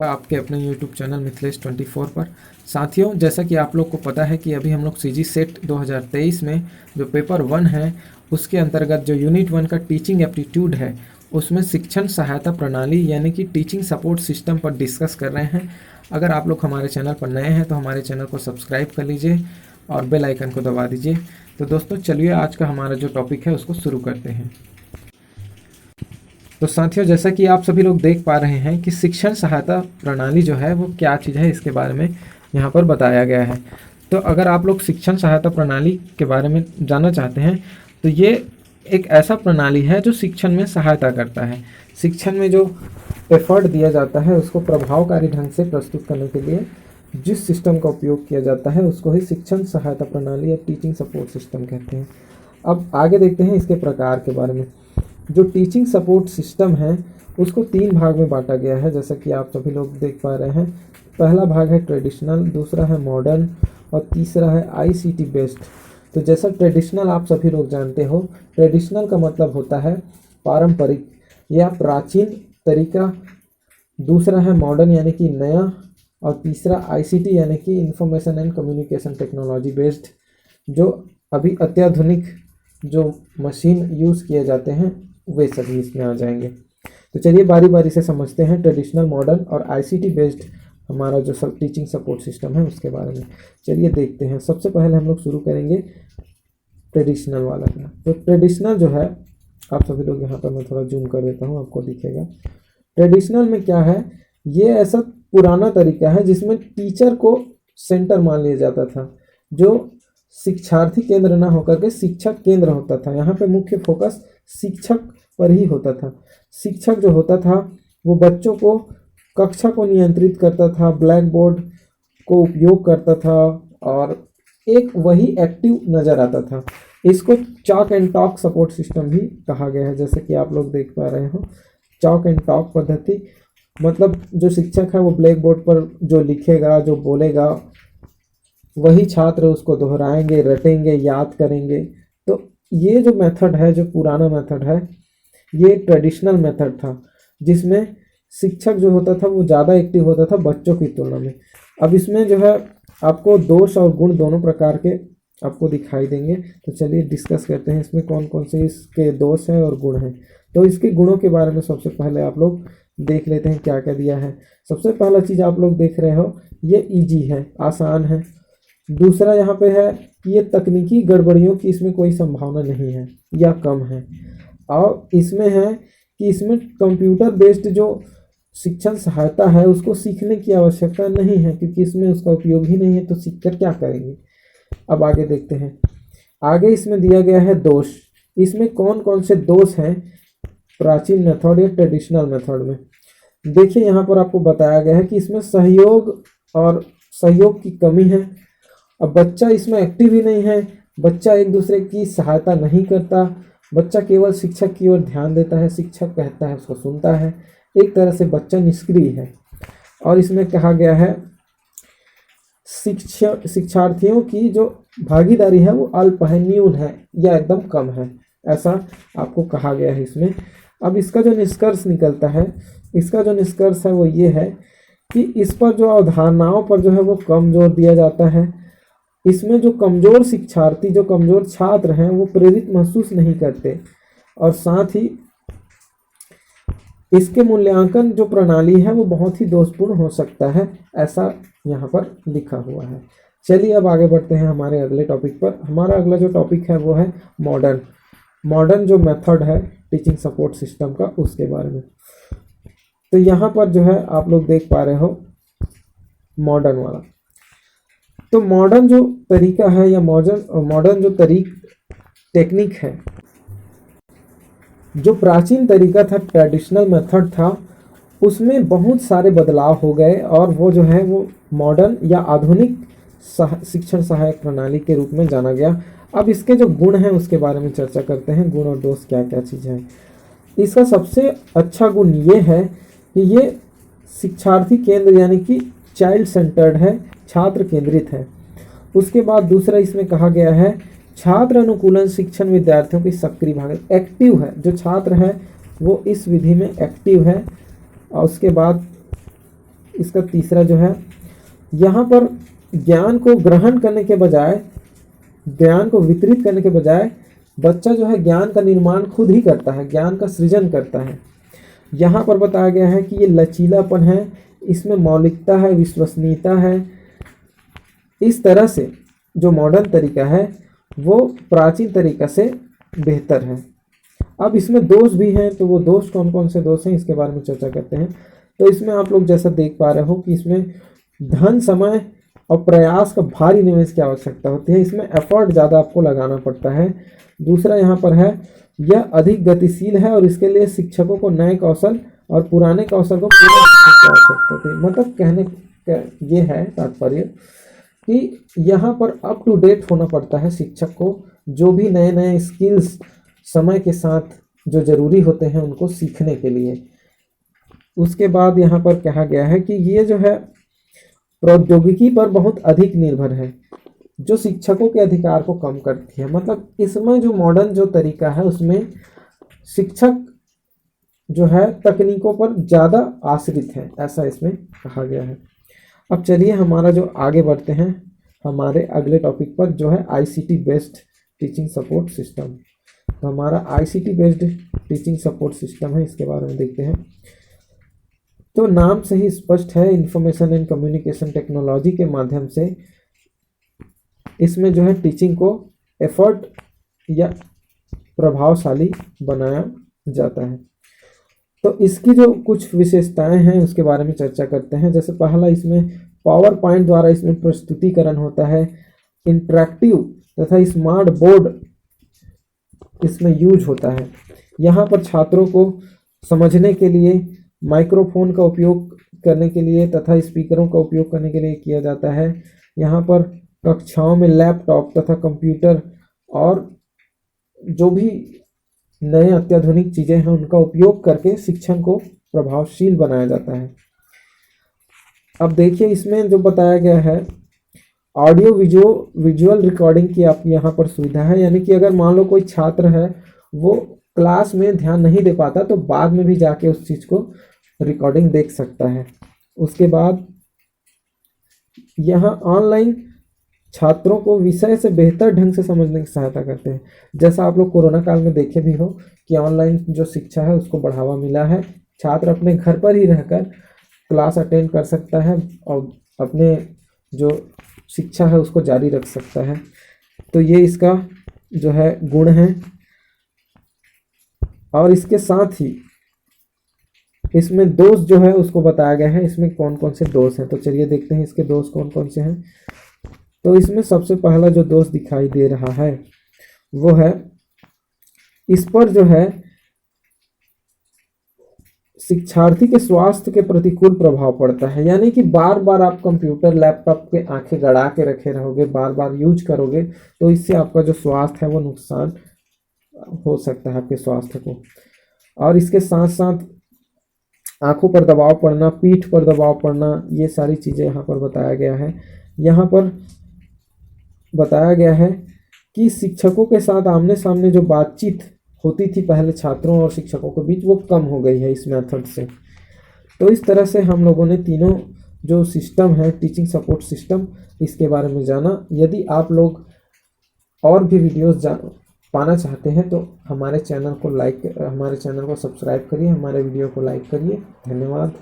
आपके अपने YouTube channel Mithilesh 24 पर। साथियों, जैसा कि आप लोग को पता है कि अभी हम लोग CG सेट 2023 में जो पेपर 1 है उसके अंतर्गत जो यूनिट 1 का टीचिंग एप्टीट्यूड है उसमें शिक्षण सहायता प्रणाली यानी कि टीचिंग सपोर्ट सिस्टम पर डिस्कस कर रहे हैं। अगर आप लोग हमारे चैनल पर नए हैं तो हमारे चैनल को सब्सक्राइब कर लीजिए और बेल आइकन को दबा दीजिए। तो दोस्तों चलिए आज का हमारा जो टॉपिक है उसको शुरू करते हैं। तो साथियों, जैसा कि आप सभी लोग देख पा रहे हैं कि शिक्षण सहायता प्रणाली जो है वो क्या चीज़ है, इसके बारे में यहाँ पर बताया गया है। तो अगर आप लोग शिक्षण सहायता प्रणाली के बारे में जानना चाहते हैं तो ये एक ऐसा प्रणाली है जो शिक्षण में सहायता करता है। शिक्षण में जो एफर्ट दिया जाता है उसको प्रभावकारी ढंग से प्रस्तुत करने के लिए जिस सिस्टम का उपयोग किया जाता है उसको ही शिक्षण सहायता प्रणाली या टीचिंग सपोर्ट सिस्टम कहते हैं। अब आगे देखते हैं इसके प्रकार के बारे में। जो टीचिंग सपोर्ट सिस्टम है उसको 3 भाग में बांटा गया है, जैसा कि आप सभी लोग देख पा रहे हैं। पहला भाग है ट्रेडिशनल, दूसरा है मॉडर्न और तीसरा है ICT बेस्ड। तो जैसा ट्रेडिशनल आप सभी लोग जानते हो, ट्रेडिशनल का मतलब होता है पारंपरिक या प्राचीन तरीका, दूसरा है मॉडर्न यानी कि नया, और तीसरा ICT यानी कि information and communication technology based, जो अभी अत्याधुनिक जो मशीन यूज़ किए जाते हैं वे सभी इसमें आ जाएंगे। तो चलिए बारी बारी से समझते हैं ट्रेडिशनल, मॉडर्न और ICT बेस्ड हमारा जो सब टीचिंग सपोर्ट सिस्टम है उसके बारे में। चलिए देखते हैं। सबसे पहले हम लोग शुरू करेंगे ट्रेडिशनल वाला का। तो ट्रेडिशनल जो है, आप सभी लोग यहाँ पर मैं थोड़ा जूम कर देता हूँ, आपको दिखेगा। ट्रेडिशनल में क्या है, ये ऐसा पुराना तरीका है जिसमें टीचर को सेंटर मान लिया जाता था, जो शिक्षार्थी केंद्र ना होकर के शिक्षक केंद्र होता था। यहाँ पे मुख्य फोकस शिक्षक पर ही होता था। शिक्षक जो होता था वो बच्चों को, कक्षा को नियंत्रित करता था, ब्लैक बोर्ड को उपयोग करता था और एक वही एक्टिव नज़र आता था। इसको chalk and talk support system भी कहा गया है, जैसे कि आप लोग देख पा रहे हो। चॉक एंड टॉक पद्धति मतलब जो शिक्षक है वो ब्लैक बोर्ड पर जो लिखेगा, जो बोलेगा, वही छात्र उसको दोहराएंगे, रटेंगे, याद करेंगे। तो ये जो मेथड है, जो पुराना मेथड है, ये ट्रेडिशनल मेथड था जिसमें शिक्षक जो होता था वो ज़्यादा एक्टिव होता था बच्चों की तुलना में। अब इसमें जो है आपको दोष और गुण दोनों प्रकार के आपको दिखाई देंगे। तो चलिए डिस्कस करते हैं इसमें कौन कौन से इसके दोष हैं और गुण हैं। तो इसके गुणों के बारे में सबसे पहले आप लोग देख लेते हैं क्या क्या दिया है। सबसे पहला चीज़ आप लोग देख रहे हो, ये ईजी है, आसान है। दूसरा यहाँ पे है कि ये तकनीकी गड़बड़ियों की इसमें कोई संभावना नहीं है या कम है। और इसमें है कि इसमें कंप्यूटर बेस्ड जो शिक्षण सहायता है उसको सीखने की आवश्यकता नहीं है, क्योंकि इसमें उसका उपयोग ही नहीं है, तो सीखकर क्या करेंगे। अब आगे देखते हैं। आगे इसमें दिया गया है दोष। इसमें कौन कौन से दोष हैं प्राचीन मेथड या ट्रेडिशनल मेथड में। देखिए यहाँ पर आपको बताया गया है कि इसमें सहयोग की कमी है। अब बच्चा इसमें एक्टिव ही नहीं है, बच्चा एक दूसरे की सहायता नहीं करता, बच्चा केवल शिक्षक की ओर ध्यान देता है, शिक्षक कहता है उसको सुनता है। एक तरह से बच्चा निष्क्रिय है। और इसमें कहा गया है शिक्षार्थियों की जो भागीदारी है वो अल्प है, न्यून है या एकदम कम है, ऐसा आपको कहा गया है इसमें। अब इसका जो निष्कर्ष निकलता है, इसका जो निष्कर्ष है वो ये है कि इस पर जो अवधारणाओं पर जो है वो कम जोर दिया जाता है। इसमें जो कमज़ोर शिक्षार्थी, जो कमज़ोर छात्र हैं वो प्रेरित महसूस नहीं करते, और साथ ही इसके मूल्यांकन जो प्रणाली है वो बहुत ही दोषपूर्ण हो सकता है, ऐसा यहाँ पर लिखा हुआ है। चलिए अब आगे बढ़ते हैं हमारे अगले टॉपिक पर। हमारा अगला जो टॉपिक है वो है मॉडर्न। मॉडर्न जो मेथड है टीचिंग सपोर्ट सिस्टम का, उसके बारे में। तो यहाँ पर जो है आप लोग देख पा रहे हो मॉडर्न वाला। तो मॉडर्न जो तरीका है या मॉडर्न जो टेक्निक है, जो प्राचीन तरीका था, ट्रेडिशनल मेथड था, उसमें बहुत सारे बदलाव हो गए और वो जो है वो मॉडर्न या आधुनिक शिक्षण सहायक प्रणाली के रूप में जाना गया। अब इसके जो गुण हैं उसके बारे में चर्चा करते हैं। गुण और दोष क्या क्या चीज़ है। इसका सबसे अच्छा गुण ये है कि ये शिक्षार्थी केंद्र यानी कि चाइल्ड सेंटर्ड है, छात्र केंद्रित है। उसके बाद दूसरा इसमें कहा गया है छात्र अनुकूलन शिक्षण विद्यार्थियों की सक्रिय भाग, एक्टिव है, जो छात्र है वो इस विधि में एक्टिव है। और उसके बाद इसका तीसरा जो है, यहाँ पर ज्ञान को ग्रहण करने के बजाय, ज्ञान को वितरित करने के बजाय बच्चा जो है ज्ञान का निर्माण खुद ही करता है, ज्ञान का सृजन करता है। यहाँ पर बताया गया है कि ये लचीलापन है, इसमें मौलिकता है, विश्वसनीयता है। इस तरह से जो मॉडर्न तरीका है वो प्राचीन तरीका से बेहतर है। अब इसमें दोष भी हैं, तो वो दोष कौन कौन से दोष हैं इसके बारे में चर्चा करते हैं। तो इसमें आप लोग जैसा देख पा रहे हो कि इसमें धन, समय और प्रयास का भारी निवेश की आवश्यकता होती है, इसमें एफर्ट ज़्यादा आपको लगाना पड़ता है। दूसरा यहाँ पर है, यह अधिक गतिशील है और इसके लिए शिक्षकों को नए कौशल और पुराने कौशल को पूरा करने की आवश्यकता होती है। मतलब कहने का ये है तात्पर्य कि यहाँ पर अप टू डेट होना पड़ता है शिक्षक को, जो भी नए नए स्किल्स समय के साथ जो ज़रूरी होते हैं उनको सीखने के लिए। उसके बाद यहाँ पर कहा गया है कि ये जो है प्रौद्योगिकी पर बहुत अधिक निर्भर है, जो शिक्षकों के अधिकार को कम करती है। मतलब इसमें जो मॉडर्न जो तरीका है उसमें शिक्षक जो है तकनीकों पर ज़्यादा आश्रित है, ऐसा इसमें कहा गया है। अब चलिए हमारा जो आगे बढ़ते हैं हमारे अगले टॉपिक पर, जो है ICT based teaching support system. तो हमारा ICT based teaching support system है, इसके बारे में देखते हैं। तो नाम से ही स्पष्ट है, इंफॉर्मेशन एंड कम्युनिकेशन टेक्नोलॉजी के माध्यम से इसमें जो है टीचिंग को एफर्ट या प्रभावशाली बनाया जाता है। तो इसकी जो कुछ विशेषताएं हैं उसके बारे में चर्चा करते हैं। जैसे पहला, इसमें पावर पॉइंट द्वारा इसमें प्रस्तुतिकरण होता है, इंटरैक्टिव तथा स्मार्ट बोर्ड इसमें यूज होता है। यहाँ पर छात्रों को समझने के लिए माइक्रोफोन का उपयोग करने के लिए तथा स्पीकरों का उपयोग करने के लिए किया जाता है। यहाँ पर कक्षाओं में लैपटॉप तथा कंप्यूटर और जो भी नए अत्याधुनिक चीज़ें हैं उनका उपयोग करके शिक्षण को प्रभावशील बनाया जाता है। अब देखिए इसमें जो बताया गया है, ऑडियो विजुअल रिकॉर्डिंग की आप यहाँ पर सुविधा है। यानी कि अगर मान लो कोई छात्र है वो क्लास में ध्यान नहीं दे पाता तो बाद में भी जाके उस चीज़ को रिकॉर्डिंग देख सकता है। उसके बाद यहाँ ऑनलाइन छात्रों को विषय से बेहतर ढंग से समझने की सहायता करते हैं। जैसा आप लोग कोरोना काल में देखे भी हो कि ऑनलाइन जो शिक्षा है उसको बढ़ावा मिला है, छात्र अपने घर पर ही रहकर क्लास अटेंड कर सकता है और अपने जो शिक्षा है उसको जारी रख सकता है। तो ये इसका जो है गुण है। और इसके साथ ही इसमें दोष जो है उसको बताया गया है, इसमें कौन कौन से दोष हैं। तो चलिए देखते हैं इसके दोष कौन कौन से हैं। तो इसमें सबसे पहला जो दोष दिखाई दे रहा है वो है, इस पर जो है शिक्षार्थी के स्वास्थ्य के प्रतिकूल प्रभाव पड़ता है। यानी कि बार बार आप कंप्यूटर लैपटॉप के आंखें गड़ा के रखे रहोगे, बार बार यूज करोगे तो इससे आपका जो स्वास्थ्य है वो नुकसान हो सकता है आपके स्वास्थ्य को। और इसके साथ साथ आंखों पर दबाव पड़ना, पीठ पर दबाव पड़ना, ये सारी चीज़ें यहाँ पर बताया गया है। यहाँ पर बताया गया है कि शिक्षकों के साथ आमने सामने जो बातचीत होती थी पहले छात्रों और शिक्षकों के बीच, वो कम हो गई है इस मेथड से। तो इस तरह से हम लोगों ने तीनों जो सिस्टम है टीचिंग सपोर्ट सिस्टम, इसके बारे में जाना। यदि आप लोग और भी वीडियोस पाना चाहते हैं तो हमारे चैनल को सब्सक्राइब करिए, हमारे वीडियो को लाइक करिए। धन्यवाद।